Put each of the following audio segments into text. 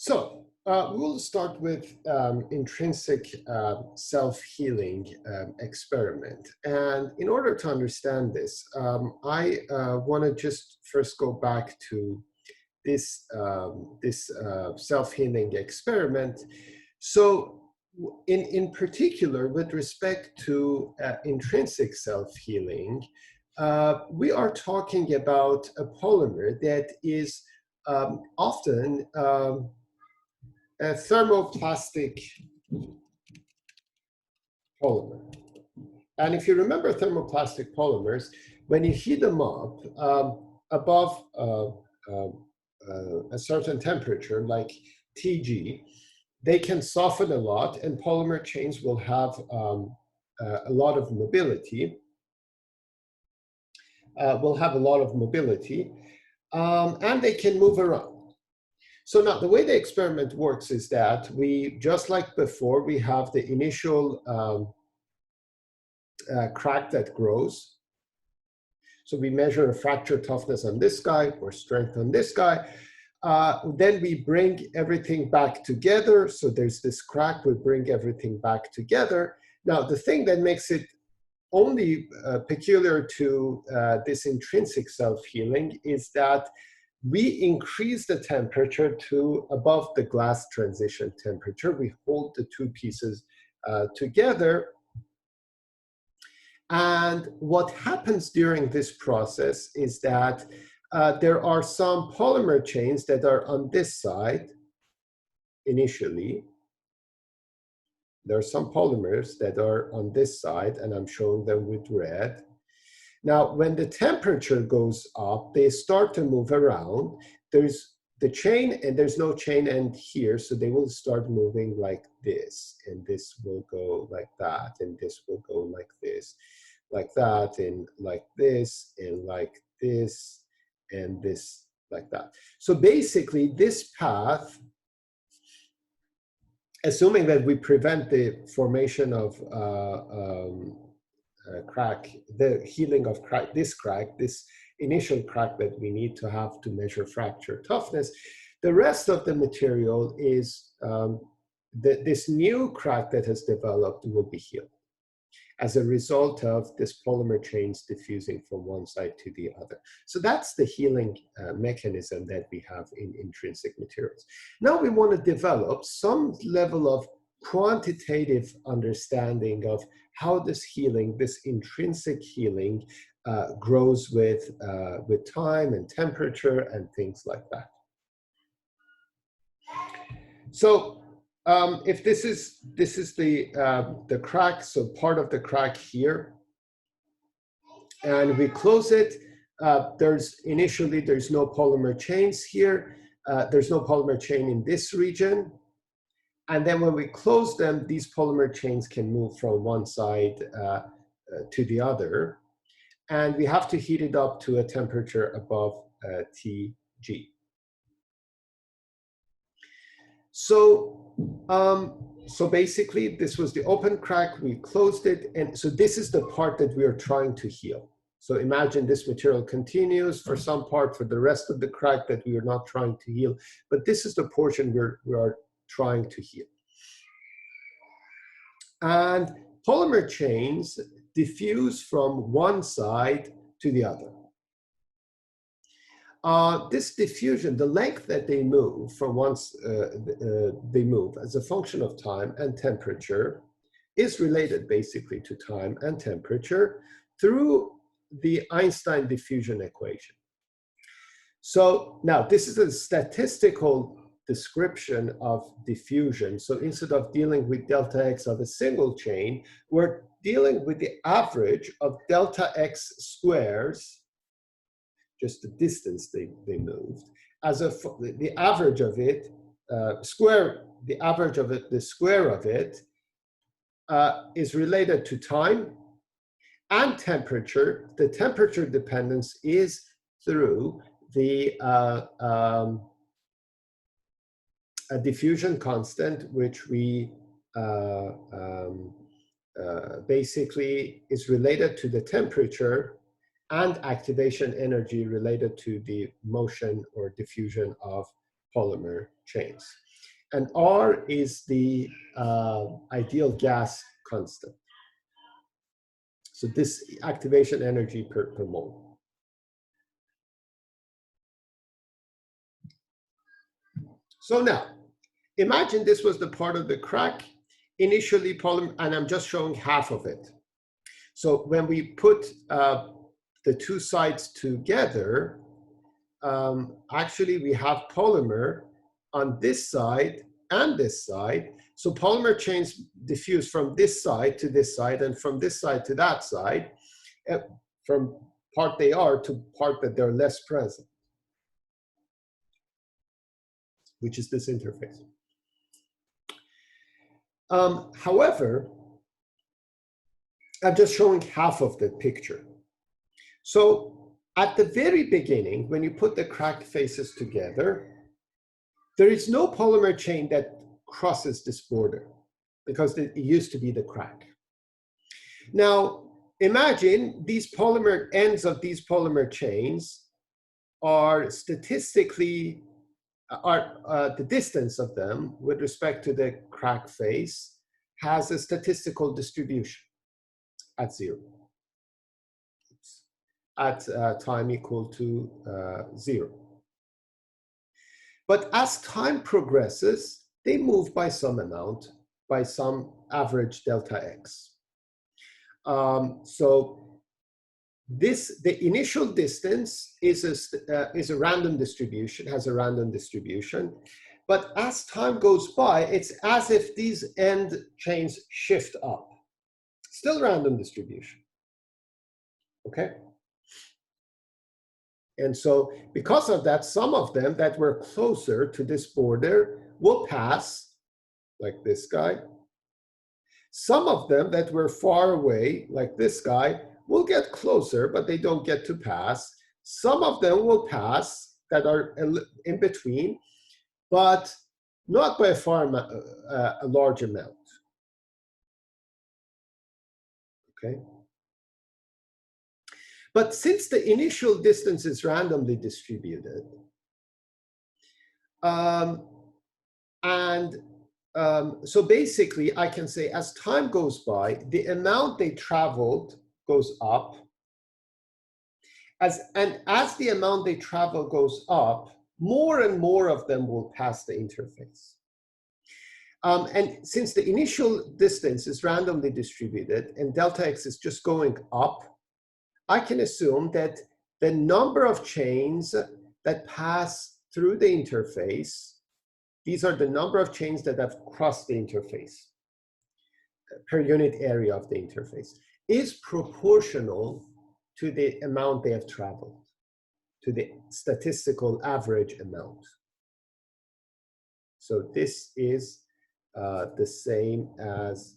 We'll start with intrinsic self-healing experiment. And in order to understand this, I want to just first go back to this, self-healing experiment. So in particular, with respect to intrinsic self-healing, we are talking about a polymer that is often a thermoplastic polymer. And if you remember thermoplastic polymers, when you heat them up above a certain temperature, like TG, they can soften a lot, and polymer chains will have a lot of mobility. And they can move around. So now the way the experiment works is that we, just like before, we have the initial crack that grows. So we measure a fracture toughness on this guy or strength on this guy. Then we bring everything back together. So there's this crack, we bring everything back together. Now the thing that makes it only peculiar to this intrinsic self-healing is that we increase the temperature to above the glass transition temperature. We hold the two pieces together. And what happens during this process is that there are some polymer chains that are on this side initially. There are some polymers that are on this side, and I'm showing them with red. Now, when the temperature goes up, they start to move around. There's the chain, and there's no chain end here, so they will start moving like this, and this will go like that, and this will go like this, like that, and like this, and like this, and this, like that. So basically, this path, assuming that we prevent the formation of crack, the healing of crack, this initial crack that we need to have to measure fracture toughness, the rest of the material is this new crack that has developed will be healed as a result of this polymer chains diffusing from one side to the other. So that's the healing mechanism that we have in intrinsic materials. Now we want to develop some level of quantitative understanding of how this healing, this intrinsic healing, grows with time and temperature and things like that. So if this is the crack, so part of the crack here, and we close it, there's no polymer chains here. There's no polymer chain in this region. And then when we close them, these polymer chains can move from one side to the other. And we have to heat it up to a temperature above TG. So basically, this was the open crack, we closed it, and so this is the part that we are trying to heal. So imagine this material continues for some part for the rest of the crack that we are not trying to heal, but this is the portion we are trying to heal. And polymer chains diffuse from one side to the other. This diffusion, the length that they move from once they move as a function of time and temperature is related basically to time and temperature through the Einstein diffusion equation. So now this is a statistical description of diffusion. So instead of dealing with delta x of a single chain, we're dealing with the average of delta x squares, just the distance they moved, as the average of it, the square of it is related to time and temperature. The temperature dependence is through the a diffusion constant, which we basically is related to the temperature and activation energy related to the motion or diffusion of polymer chains. And R is the ideal gas constant. So this activation energy per mole. So now, imagine this was the part of the crack. Initially, polymer, and I'm just showing half of it. So when we put the two sides together, actually we have polymer on this side and this side. So polymer chains diffuse from this side to this side and from this side to that side, from part they are to part that they're less present, which is this interface. However, I'm just showing half of the picture. So at the very beginning, when you put the cracked faces together, there is no polymer chain that crosses this border because it used to be the crack. Now, imagine these polymer ends of these polymer chains are statistically, the distance of them with respect to the crack face has a statistical distribution at 0. At time equal to 0. But as time progresses, they move by some amount, by some average delta x. So the initial distance is a random distribution, has a random distribution. But as time goes by, it's as if these end chains shift up. Still random distribution. Okay? And so because of that, some of them that were closer to this border will pass, like this guy. Some of them that were far away, like this guy, will get closer, but they don't get to pass. Some of them will pass that are in between, but not by a large amount. Okay? But since the initial distance is randomly distributed, so basically I can say as time goes by, the amount they traveled goes up. And as the amount they travel goes up, more and more of them will pass the interface. And since the initial distance is randomly distributed and delta x is just going up, I can assume that the number of chains that pass through the interface, these are the number of chains that have crossed the interface per unit area of the interface, is proportional to the amount they have traveled, to the statistical average amount. So this is the same as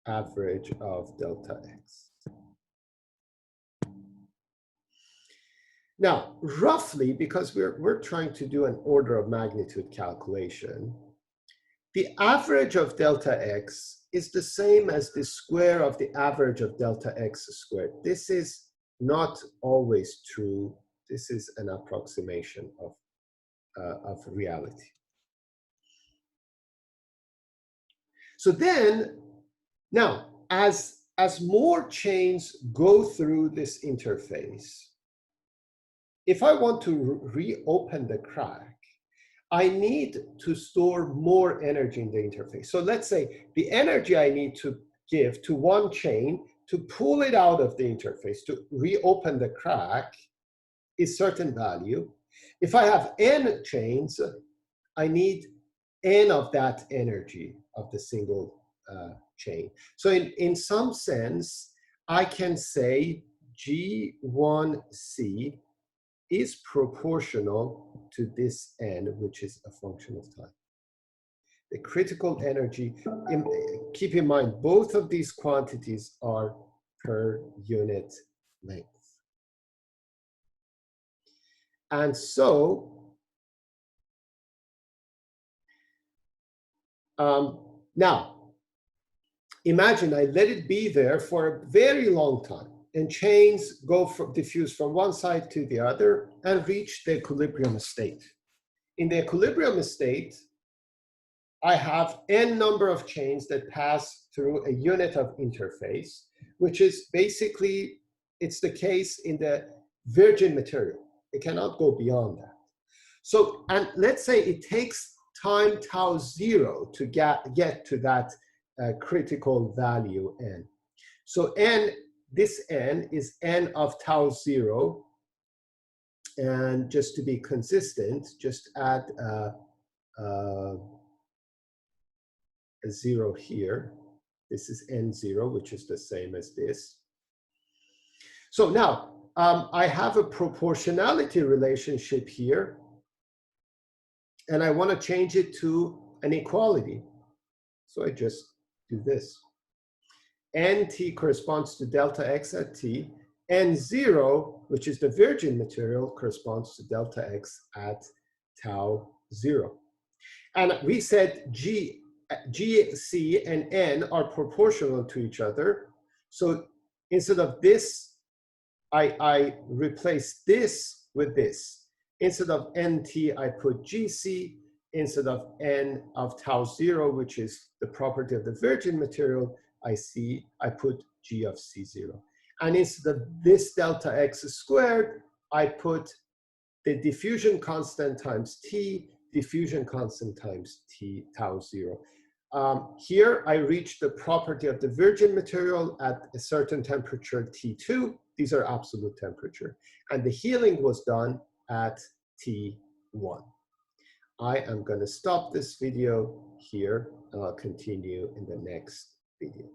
average of delta x. Now, roughly, because we're trying to do an order of magnitude calculation, the average of delta x is the same as the square of the average of delta x squared. This is not always true. This is an approximation of reality. So then, now, as more chains go through this interface, if I want to reopen the crack, I need to store more energy in the interface. So let's say the energy I need to give to one chain to pull it out of the interface, to reopen the crack, is certain value. If I have n chains, I need n of that energy of the single chain. So in some sense, I can say G1C is proportional to this n, which is a function of time. The critical energy, keep in mind, both of these quantities are per unit length. And so, now, imagine I let it be there for a very long time, and chains diffuse from one side to the other and reach the equilibrium state. In the equilibrium state, I have n number of chains that pass through a unit of interface, which is basically, it's the case in the virgin material. It cannot go beyond that. So, and let's say it takes time tau 0 to get to that critical value n. So n, this n is n of tau 0. And just to be consistent, just add a 0 here. This is n0, which is the same as this. So now I have a proportionality relationship here, and I want to change it to an equality. So I just do this. Nt corresponds to delta x at t. N0, which is the virgin material, corresponds to delta x at tau 0. And we said G, C, and N are proportional to each other. So instead of this, I replace this with this. Instead of NT, I put GC. Instead of N of tau 0, which is the property of the virgin material, I put G of C0. And instead of this delta x squared, I put the diffusion constant times T, diffusion constant times T tau 0. Here I reach the property of the virgin material at a certain temperature T2. These are absolute temperature. And the healing was done at T1. I am going to stop this video here, and I'll continue in the next video.